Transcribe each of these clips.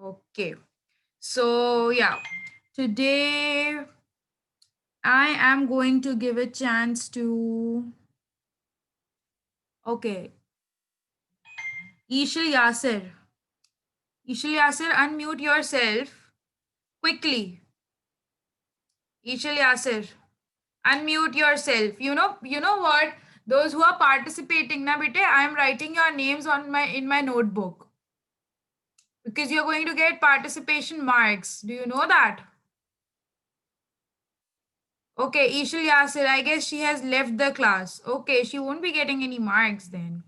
Okay. So, yeah, today I am going to give a chance to, okay, Ishil Yasir. Ishil Yasir, unmute yourself quickly. Ishil Yasir, unmute yourself. You know what? Those who are participating, na bete, I am writing your names on my in my notebook because you're going to get participation marks. Do you know that? Okay, Ishil Yasir, I guess she has left the class. Okay, she won't be getting any marks then.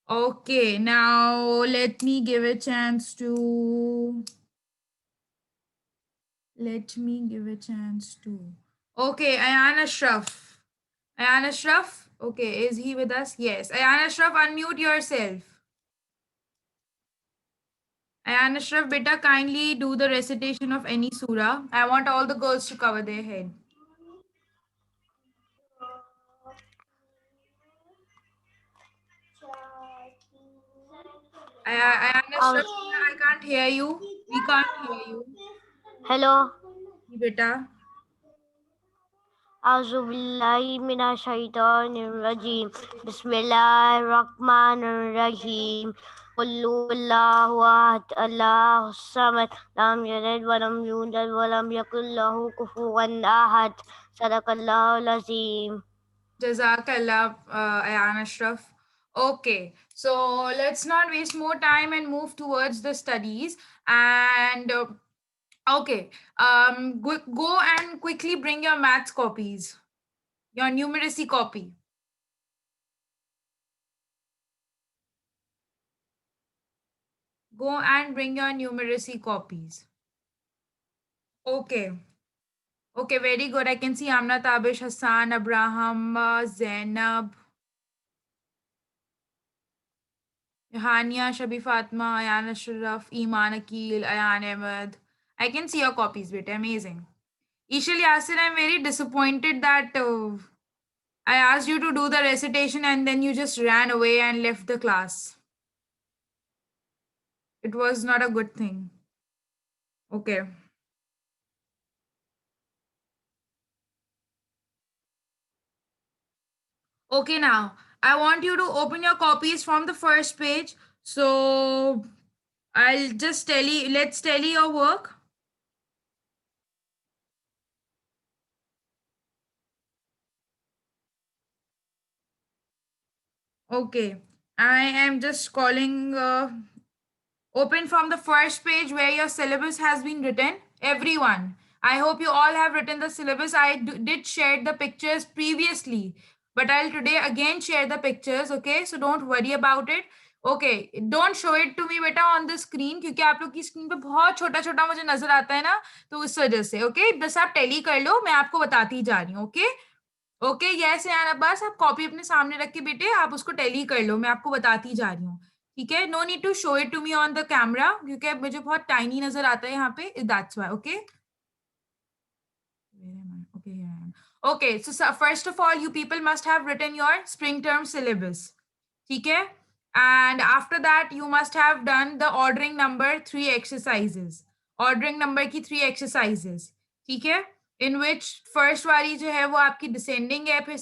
Okay, now let me give a chance to. Let me give a chance to. Okay, Ayan Ashraf. Ayan Ashraf. Okay, is he with us? Yes. Ayan Ashraf, unmute yourself. Ayan Ashraf, beta, kindly do the recitation of any surah. I want all the girls to cover their head. Ayan Ashraf, I can't hear you. We can't hear you. Hello. Beta. أعوذ بالله من الشيطان الرجيم بسم الله الرحمن الرحيم قل هو الله أحد الله الصمد لم يلد ولم يولد ولم يكن له كفوا أحد صدق الله العظيم. Jazakallah, Ayan Ashraf. Okay, so let's not waste more time and move towards the studies. And okay, go and quickly bring your maths copies, your numeracy copy. Go and bring your numeracy copies. Okay. Okay, very good. I can see Amna Tabish, Hassan, Abraham, Zainab, Hania, Shabi Fatma, Ayan Ashraf, Iman Akil, Ayan Ahmed. I can see your copies, bit amazing. Ishil Yasir, I'm very disappointed that I asked you to do the recitation and then you just ran away and left the class. It was not a good thing. Okay. Okay, now I want you to open your copies from the first page. So I'll just let's tell you your work. Okay. I am just calling open from the first page where your syllabus has been written. Everyone, I hope you all have written the syllabus. Did share the pictures previously, but I'll today again share the pictures. Okay, so don't worry about it. Okay, don't show it to me बेटा on the screen क्योंकि आप लोग की screen पे बहुत छोटा छोटा मुझे नजर आता है ना, तो उस वजह से ओके बस आप टैली कर लो, मैं आपको बताती जा रही हूँ. ओके ओके यस यार अब्बास, आप कॉपी अपने सामने रख के बेटे आप उसको टैली कर लो, मैं आपको बताती जा रही हूँ. ठीक है, no need to show it to me on the camera क्योंकि मुझे बहुत टाइनी नजर आता है यहाँ पे, that's why. Okay okay here I am. Okay, so first of all you people must have written your spring term syllabus. ठीक है, and after that you must have done the ordering number 3 exercises. ordering number की 3 exercises. ठीक है, in which first वाली जो है वो आपकी descending है, फिर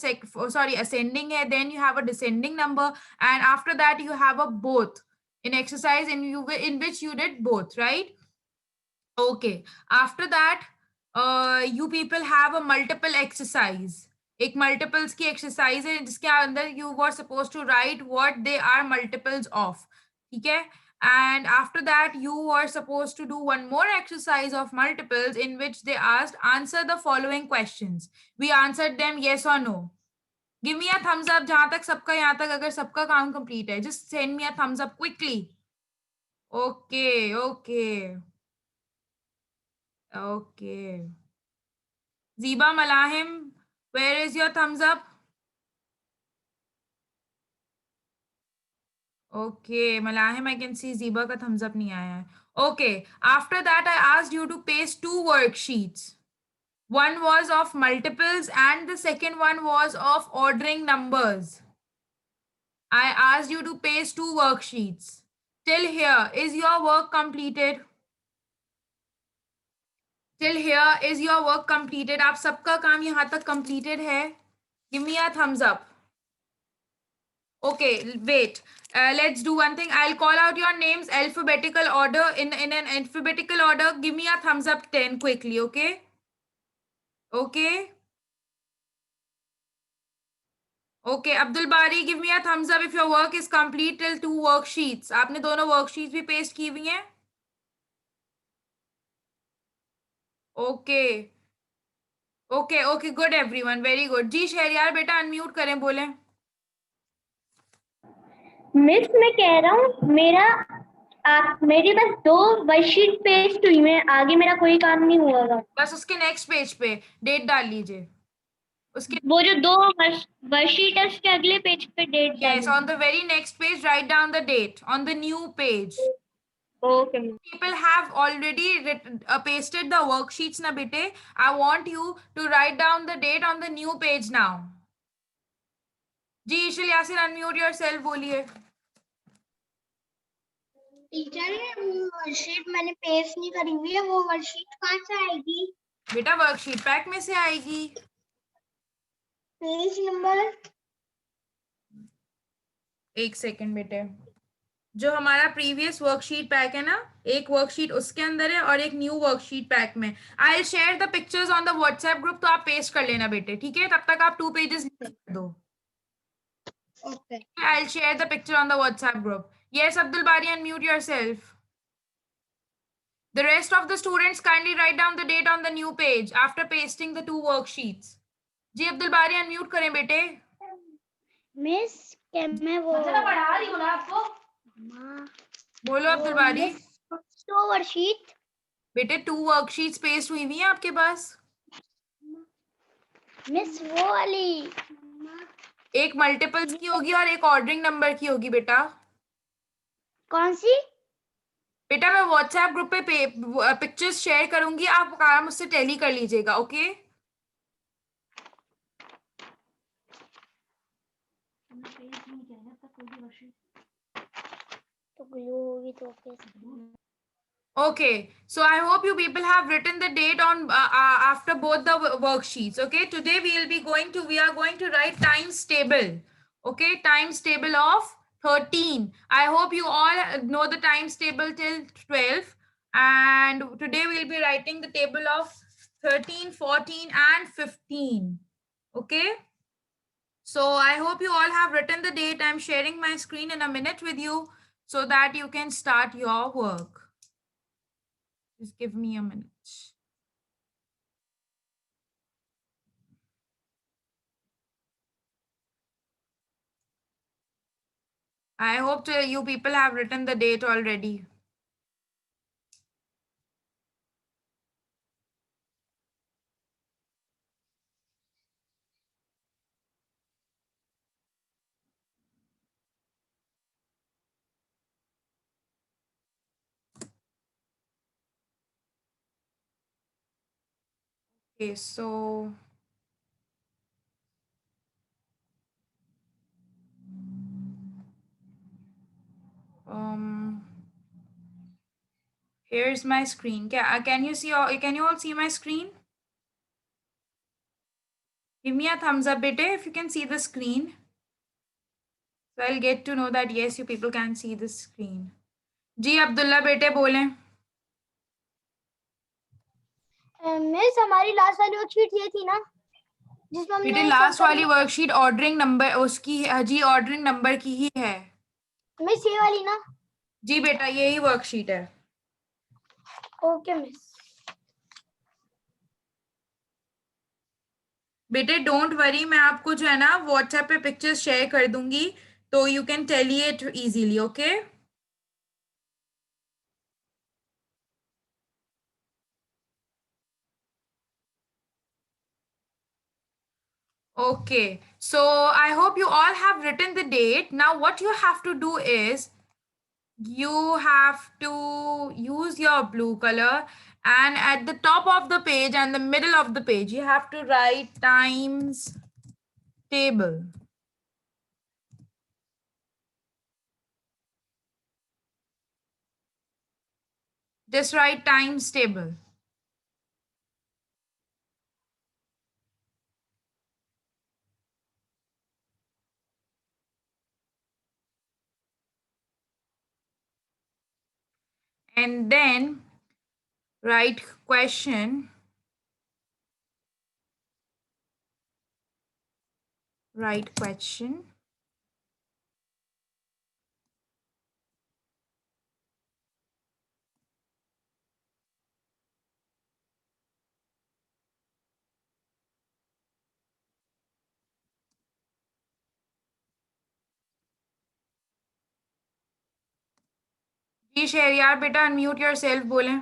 sorry ascending है, then you have a descending number, and after that you have a both in exercise in which you did both, right? Okay, after that you people have a multiple exercise. एक multiples की exercise है जिसके अंदर you were supposed to write what they are multiples of. ठीक है, and after that you were supposed to do one more exercise of multiples in which they asked answer the following questions. We answered them yes or no. Give me a thumbs up जहां तक सबका यहाँ तक अगर सबका काम complete है. Just send me a thumbs up quickly. Okay, okay. Okay. Ziba Malahim, where is your thumbs up? Okay, Malahim, I can see Ziba ka thumbs up nahi aaya hai. Okay, after that I asked you to paste 2 worksheets. One was of multiples and the second one was of ordering numbers. I asked you to paste 2 worksheets. Till here, is your work completed? Till here, is your work completed? आप सबका काम यहाँ तक completed है? Give me a thumbs up. Okay, wait. Let's do one thing. I'll call out your names alphabetical order. In an alphabetical order, give me a thumbs up 10 quickly, okay? Okay. Okay, Abdul Bari, give me a thumbs up if your work is complete till 2 worksheets. आपने दोनों worksheets भी paste की हुई हैं? Okay. Okay, okay, good everyone. Very good. जी शहरियार बेटा unmute करें बोलें. Miss मैं कह रहा हूँ मेरी बस 2 वर्कशीट पेस्ट हुई है, आगे मेरा कोई काम नहीं हुआ था। बस उसके नेक्स्ट पेज पे डेट डाल लीजिए. उसके वो जो 2 वर्कशीट है उसके अगले पेज पे date yes, on the very next page write down the date on the new page. Okay People have already pasted the worksheets na bete. I want you to write down the date on the new page now. Ji Ishal Yasir unmute yourself बोलिए. Teacher वो worksheet मैंने paste नहीं करी हुई है, वो worksheet कहाँ से आएगी? बेटा वर्कशीट पैक में से आएगी. पेज नंबर एक सेकंड बेटे. जो हमारा प्रीवियस वर्कशीट पैक है ना, एक वर्कशीट उसके अंदर है और एक न्यू वर्कशीट पैक में. आई share the pictures on the WhatsApp group, तो आप पेस्ट कर लेना बेटे, ठीक है? तब तक आप 2 पेजेस दो. Okay I share the picture on the WhatsApp group. Yes Abdul Bari unmute yourself. The rest of the students kindly write down the date on the new page after pasting the 2 worksheets. Ji Abdul Bari unmute करें बेटे. Miss क्या मैं वो पढ़ा रही हूँ ना आपको. बोलो अब्दुल बारी. तो वर्कशीट बेटे 2 वर्कशीट्स पेस्ट हुई हुई हैं आपके पास. मिस वो वाली एक मल्टीपल्स की होगी और एक ऑर्डरिंग नंबर की होगी बेटा. कौन सी? बेटा मैं व्हाट्सएप ग्रुप पे पिक्चर्स शेयर करूंगी, आप काम उससे टैली कर लीजिएगा. ओके तो ग्लू होगी तो Okay, so I hope you people have written the date on after both the worksheets. Okay, today we are going to write times table. Okay, times table of 13. I hope you all know the times table till 12. And today we'll be writing the table of 13, 14 and 15. Okay. So I hope you all have written the date. I'm sharing my screen in a minute with you so that you can start your work. Just give me a minute. I hope you people have written the date already. Okay, so here's my screen. Can you all see my screen? Give me a thumbs up, bete, if you can see the screen. So I'll get to know that yes, you people can see the screen. जी अब्दुल्ला बेटे बोलें. Miss हमारी last वाली worksheet ये थी ना जिसमें हमने बेटे लास्ट वाली वर्कशीट ऑर्डरिंग नंबर उसकी जी ऑर्डरिंग नंबर की ही है. मिस ये वाली ना? जी बेटा यही वर्कशीट है. Okay miss. बेटे डोंट वरी, मैं आपको जो है ना व्हाट्सएप पे पिक्चर्स शेयर कर दूंगी तो you can tally it easily. Okay Okay, so I hope you all have written the date. Now what you have to do is you have to use your blue color and at the top of the page and the middle of the page you have to write times table. Just write times table. And then write question. Write question. जी शहरियार बेटा unmute yourself बोलें.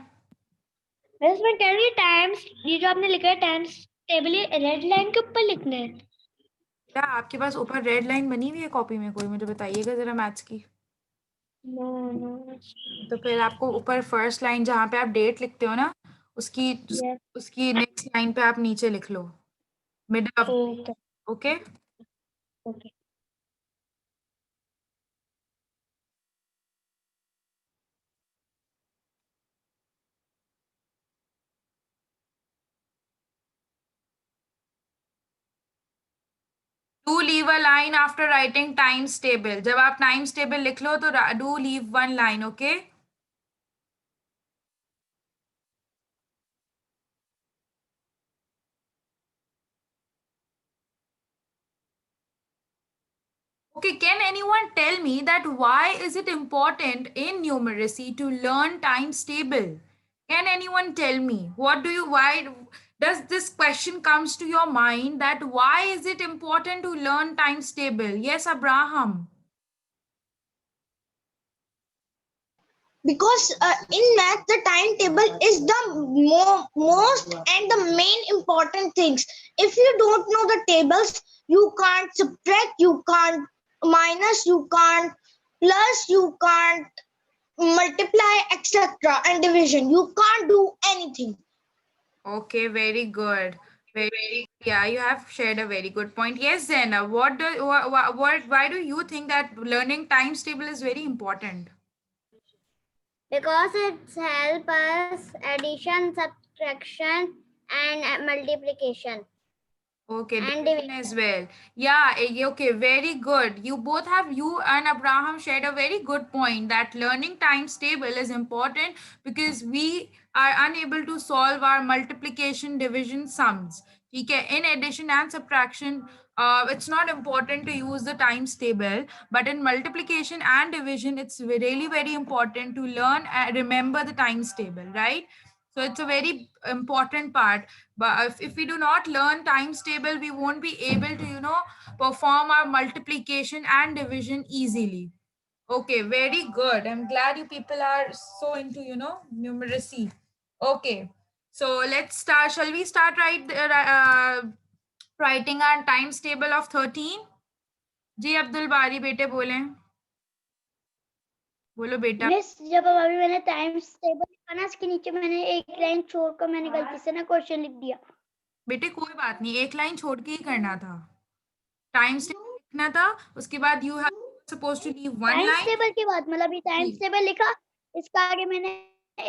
बस मैं कह रही हूँ times, ये जो आपने लिखा है टाइम्स टेबल, ये रेड लाइन के ऊपर लिखना है. क्या आपके पास ऊपर रेड लाइन बनी हुई है कॉपी में? कोई मुझे बताइएगा जरा मैथ्स की. No no. तो फिर आपको ऊपर फर्स्ट लाइन जहाँ पे आप डेट लिखते हो ना, उसकी यस. उसकी नेक्स्ट लाइन पे आप नीचे लिख लो middle of. Okay. Okay. Okay. Do leave a line after writing times table. जब आप टाइम्स टेबल लिख लो तो do leave one line. Okay. Okay, can anyone tell me that why is it important in numeracy to learn times table? Can anyone tell me why does this question comes to your mind that why is it important to learn times table? Yes, Abraham. Because in math the timetable is the most and the main important things. If you don't know the tables, you can't subtract, you can't minus, you can't plus, you can't multiply, etc., and division. You can't do anything. Okay, very good. Very, yeah, you have shared a very good point. Yes, Zainab, why do you think that learning times table is very important? Because it helps us addition, subtraction, and multiplication. Okay, And division as well. Yeah, okay, very good. You and Abraham shared a very good point that learning times table is important because we are unable to solve our multiplication division sums. Okay, in addition and subtraction, it's not important to use the times table, but in multiplication and division, it's really very important to learn and remember the times table, right? So it's a very important part. But if we do not learn times table, we won't be able to, perform our multiplication and division easily. Okay, very good. I'm glad you people are so into, numeracy. Okay, so let's start. Shall we start writing our times table of 13? जी अब्दुल बारी बेटे बोले. बोलो बेटा. Miss, जब अभी मैंने times table लिखा ना, इसके नीचे मैंने एक लाइन छोड़कर मैंने गलती से ना क्वेश्चन लिख दिया. बेटे कोई बात नहीं, एक लाइन छोड़ के ही करना था. टाइम्स टेबल लिखना था, उसके बाद you have suppose to leave one times line. Table के बाद मतलब ये टाइम्स टेबल लिखा, इसका आगे मैंने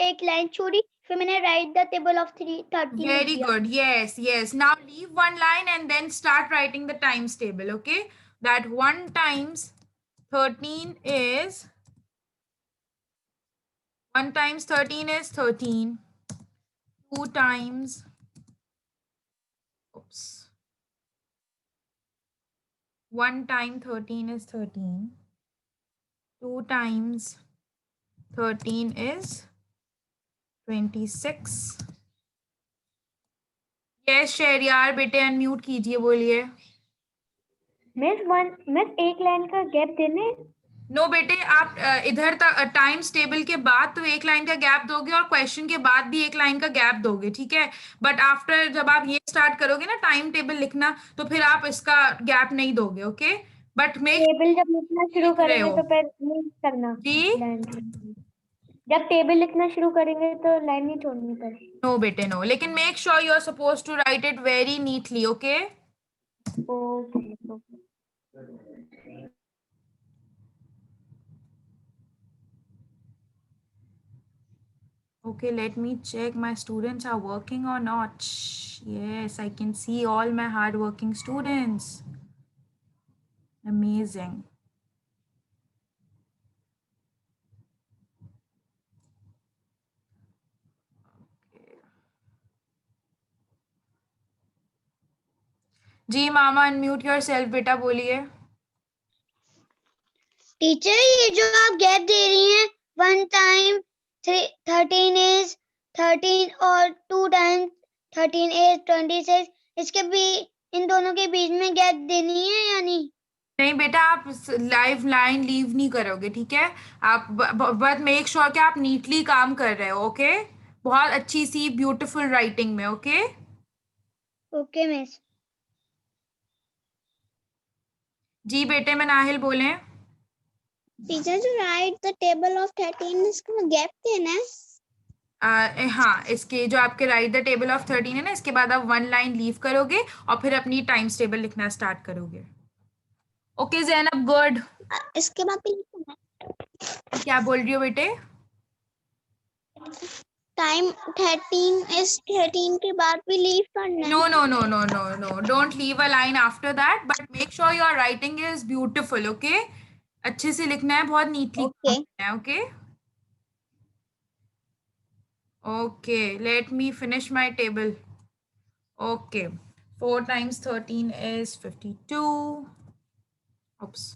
एक लाइन छोड़ी, फिर मैंने राइट द टेबल ऑफ 13 लिख Very दिया. good. Yes, yes. Now leave one line and then start writing the times table. Okay. That 1 times 13 is 1 times 13 is 13. 2 times, oops. 1 time 13 is 13. 2 times 13 is 26. Yes, Shahryar बेटे unmute कीजिए, बोलिए. Miss एक line का gap देने. No बेटे, आप इधर तक टाइम्स टेबल के बाद तो एक लाइन का गैप दोगे और क्वेश्चन के बाद भी एक लाइन का गैप दोगे, ठीक है. बट आफ्टर जब आप ये स्टार्ट करोगे ना टाइम टेबल लिखना, तो फिर आप इसका गैप नहीं दोगे. ओके. बट मेक टेबल जब लिखना शुरू लिख रहे करेंगे हो. तो फिर नहीं करना जी लाइन. जब टेबल लिखना शुरू करेंगे तो लाइन नहीं छोड़नी पर. नो बेटे नो, लेकिन make sure you are suppose to write it very neatly. Okay. Okay. Okay, let me check my students are working or not. Yes, I can see all my hardworking students. Amazing. जी मामा unmute yourself बेटा बोलिए. Teacher ये जो आप gap दे रही हैं 1 time 13 is 13 और 2 टाइम 13 इज 26 इसके भी इन दोनों के बीच में गैप देनी है या नहीं? नहीं बेटा आप लाइव लाइन लीव नहीं करोगे, ठीक है. आप बट मेक श्योर कि आप नीटली काम कर रहे हो. ओके, बहुत अच्छी सी ब्यूटीफुल राइटिंग में. Okay okay miss. जी बेटे मैं नाहिल बोले. टीचर जो राइट द टेबल ऑफ 13 इसको गैप देना है. हाँ, इसके जो आपके राइट द टेबल ऑफ 13 है ना, इसके बाद आप 1 लाइन लीव करोगे और फिर अपनी टाइम्स टेबल लिखना स्टार्ट करोगे. Okay Zainab, good. इसके बाद भी लिखना है. क्या बोल रही हो बेटे? टाइम 13 इज 13 के बाद भी लीव करना है. No, no, no, no, no, no. Don't leave a line after that, but make sure your writing is beautiful, okay? अच्छे से लिखना है, बहुत नीटली Okay. लिखना है, okay? Okay, let me finish my table. Okay, 4 times 13 is 52. Oops.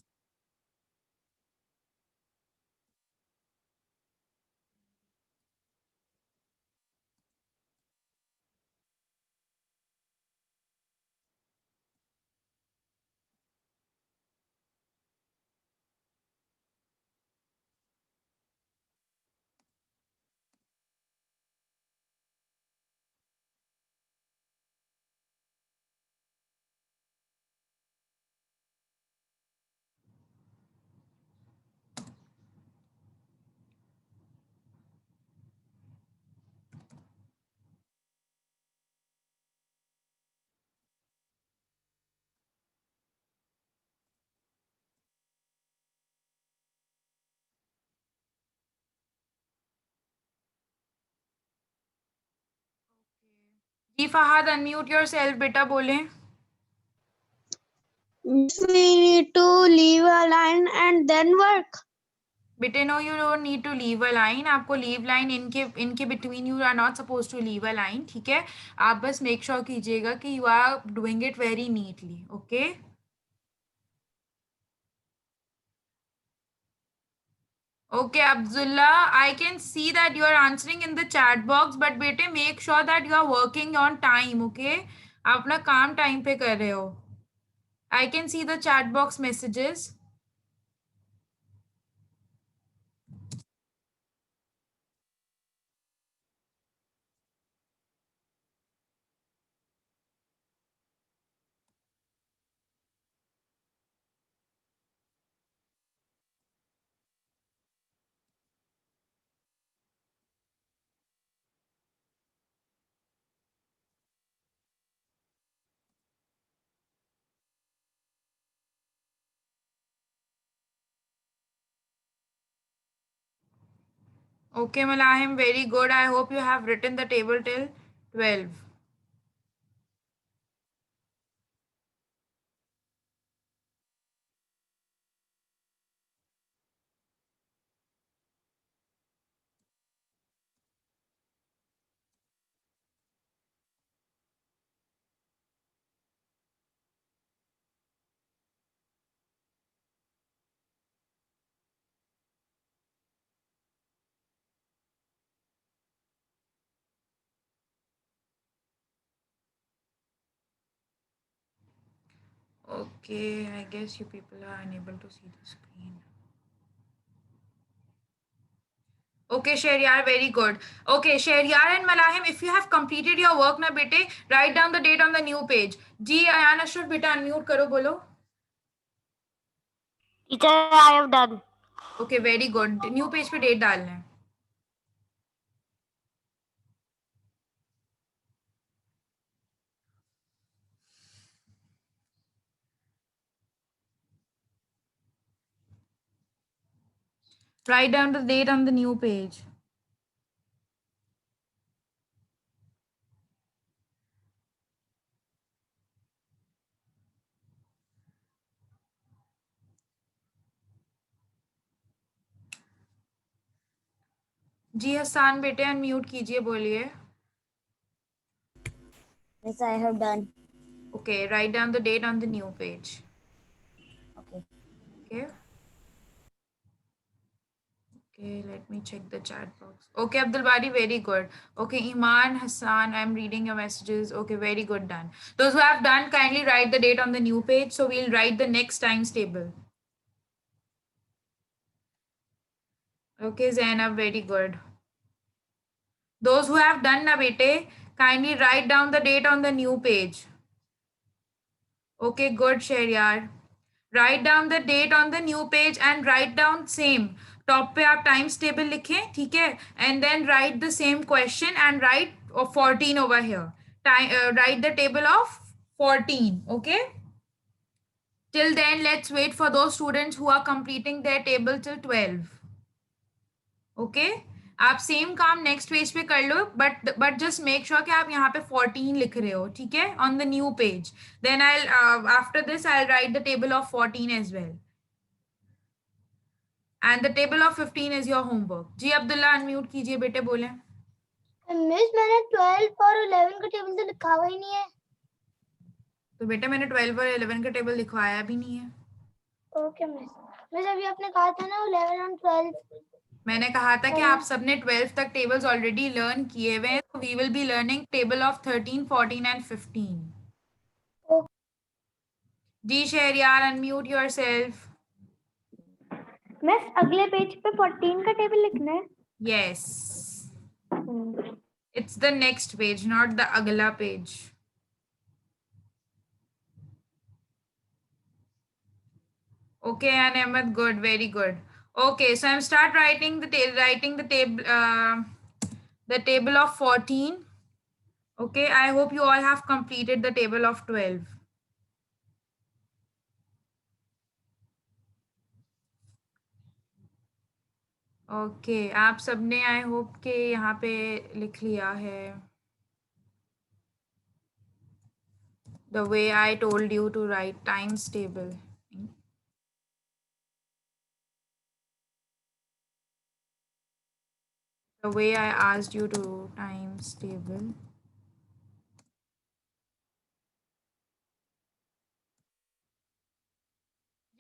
Ji Fahad, unmute yourself, बेटा बोलें. We need to leave a line and then work. बेटे no, you don't need to leave a line. आपको leave line इनके between you are not suppose to leave a line, ठीक है. आप बस make sure कीजिएगा कि you are doing it very neatly. Okay Okay, Abdullah, I can see that you are answering in the chat box, but बेटे make sure that you are working on time, okay? आप अपना काम time पे कर रहे हो. I can see the chat box messages. Okay, Malahim, very good. I hope you have written the table till 12. Okay, I guess you people are unable to see the screen. Okay, Shahriyar, very good. Okay, Shahriyar and Malahim, if you have completed your work na bete, write down the date on the new page. Ji, Ayan Ashraf, beta unmute karo, bolo. Teacher, I have done. Okay, very good. New page पे date डालना है. Write down the date on the new page. जी हसान बेटे unmute कीजिए, बोलिए. Yes, I have done. Okay, write down the date on the new page. Okay. Okay. Okay, let me check the chat box. Okay, Abdul Bari, very good. Okay, Iman, Hassan, I'm reading your messages. Okay, very good, done. Those who have done, kindly write the date on the new page. So we'll write the next times table. Okay, Zainab, very good. Those who have done na bete, kindly write down the date on the new page. Okay, good, Sharyar. Write down the date on the new page and write down same. Top पे आप times table लिखें, ठीक है, and then write the same question and write 14 over here. Write the table of 14. Okay, till then let's wait for those students who are completing their table till 12. Okay, आप same काम next page पे कर लो, but just make sure कि आप यहाँ पे 14 लिख रहे हो, ठीक है, on the new page. Then I after this I write the table of 14 as well. And the table of 15 is your homework. जी अब्दुल्ला अनम्यूट कीजिए बेटे, बोले. मिस मैंने 12 और 11 का टेबल तो लिखा हुआ ही नहीं है. तो बेटा मैंने 12 और 11 का टेबल लिखवाया भी नहीं है. ओके मिस अभी आपने कहा था ना 11 और 12. मैंने कहा था कि आप सबने 12 तक टेबल्स ऑलरेडी लर्न किए हुए हैं, तो we will be learning table of 13, 14 and 15. जी शहरियार, अनम्यूट योरसेल्फ. मिस अगले पेज पे 14 का टेबल लिखना है. Yes. It's the next page, not the agla page. Okay, and Ahmed, good, very good. Okay, so I'm start writing the table of 14. Okay, I hope you all have completed the table of 12. Okay, आप सबने I hope के यहाँ पे लिख लिया है. The way I told you to write times table. The way I asked you to times table.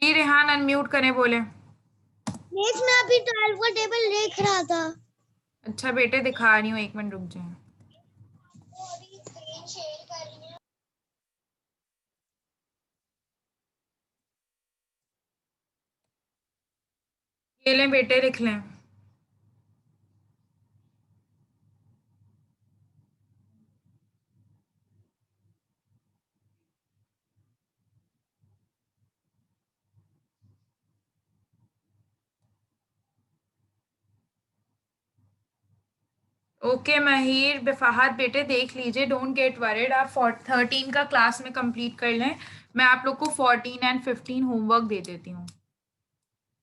जी Rehan unmute करें, बोले. मिस मैं अभी 12 का टेबल लिख रहा था. अच्छा बेटे दिखा रही हूँ, 1 मिनट रुक जाए. ये लें बेटे, लिख लें. ओके महिर बेफाहत बेटे देख लीजिए, डोंट गेट वरीड. आप 13 का क्लास में कंप्लीट कर लें. मैं आप लोग को 14 एंड 15 होमवर्क दे देती हूँ,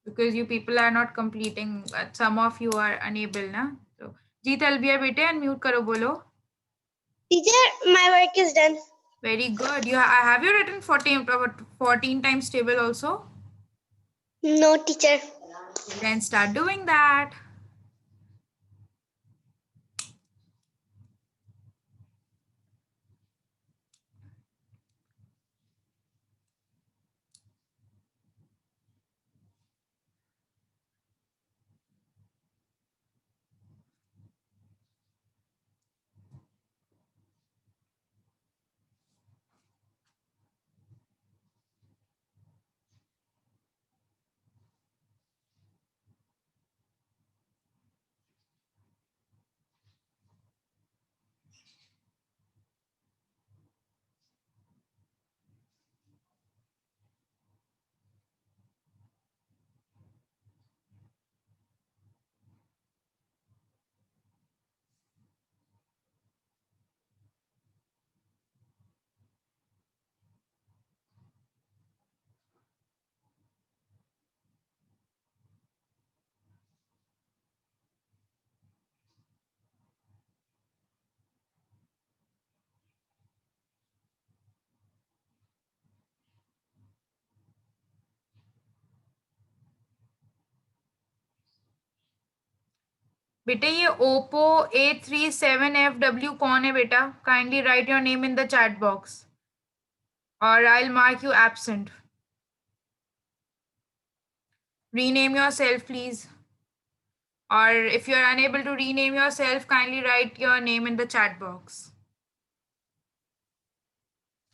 because you people are not completing, some of you are unable ना. तो जी तलबिया बेटे अनम्यूट करो, बोलो. Teacher my work is done. Very good. You have you written 14 times table also? No teacher. Then start doing that. बेटे ये Oppo A37FW कौन है बेटा? Kindly write your name in the chat box or I'll mark you absent. Rename yourself, please. Or if you're unable to rename yourself, kindly write your name in the chat box.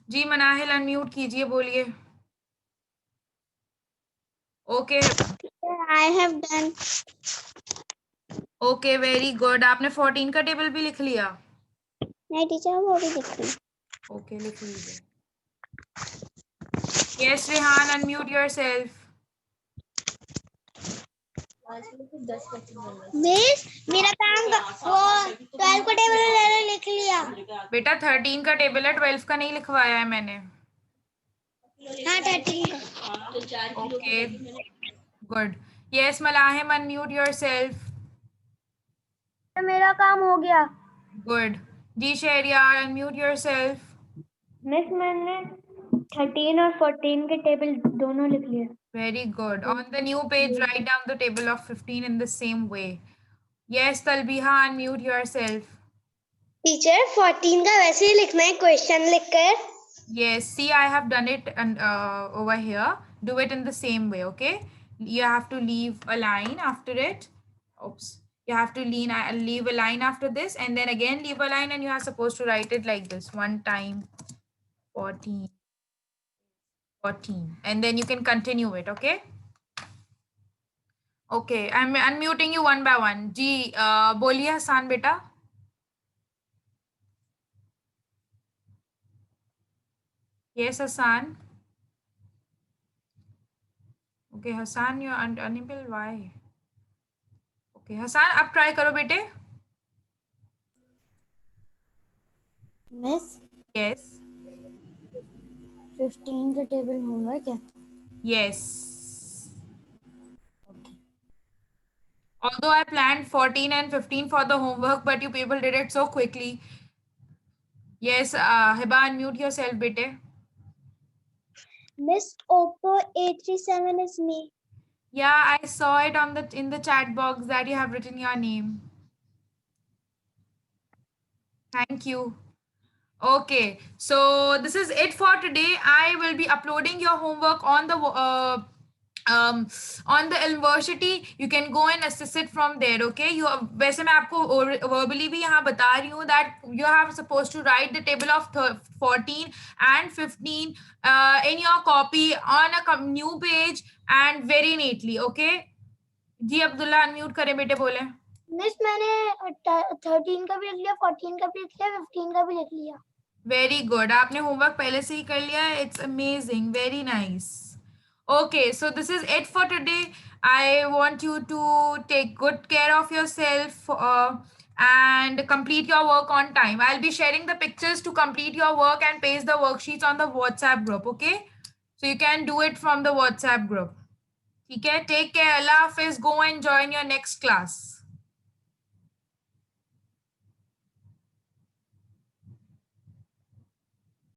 जी Manahil unmute कीजिए, बोलिए. Okay I have done. Okay very good. आपने 14 का table भी लिख लिया? नहीं teacher वो भी लिख रही. ओके लिख लीजिए. Yes Rehan unmute yourself. Miss मेरा काम वो 12 का टेबल मैंने लिख लिया. बेटा 13 का टेबल है, 12 का नहीं लिखवाया है मैंने. हाँ 13 का. Okay good. Yes Malahim unmute yourself. मेरा काम हो गया. गुड. जी शहरियार अनम्यूट योरसेल्फ. मिस मैंने 13 और 14 के टेबल दोनों लिख लिए. Very good. On the new page, write down the table of 15 in the same way. Yes, Talbiha, unmute yourself. Teacher 14 का वैसे ही लिखना है क्वेश्चन लिखकर. Yes, see, I have done it and over here. Do it in the same way, okay? You have to leave a line after it. Oops. You have to leave a line after this and then again leave a line and you are supposed to write it like this. 1 time 14. 14. And then you can continue it, okay? Okay, I'm unmuting you one by one. जी बोलिए हसान बेटा. Yes, Hassan. Okay, Hassan, you're unable. Why? Okay, Hassan, अब try करो बेटे. Miss Yes. 15 का table होगा क्या? Yes. Although I planned 14 and 15 for the homework, but you people did it so quickly. Yes, Hiba, unmute yourself, bete. Miss Oppo A37 is me. Yeah, I saw it on in the chat box that you have written your name. Thank you. Okay, so this is it for today. I will be uploading your homework on the university. You can go and assess it from there. Okay, you वैसे मैं आपको verbally भी यहाँ बता रही हूँ that you have supposed to write the table of 14 and 15 in your copy on a new page and very neatly. Okay, ji Abdullah unmute करें बेटे बोले. मिस मैंने 13 का भी लिख लिया, 14 का भी लिख लिया, 15 का भी लिख लिया. Very good. आपने होमवर्क पहले से ही कर लिया है. It's amazing. Very nice. Okay, so this is it for today. I want you to take good care of yourself and complete your work on time. I'll be sharing the pictures to complete your work and paste the worksheets on the WhatsApp group. Okay, so you can do it from the WhatsApp group. Okay, take care. Allah Hafiz. Go and join your next class.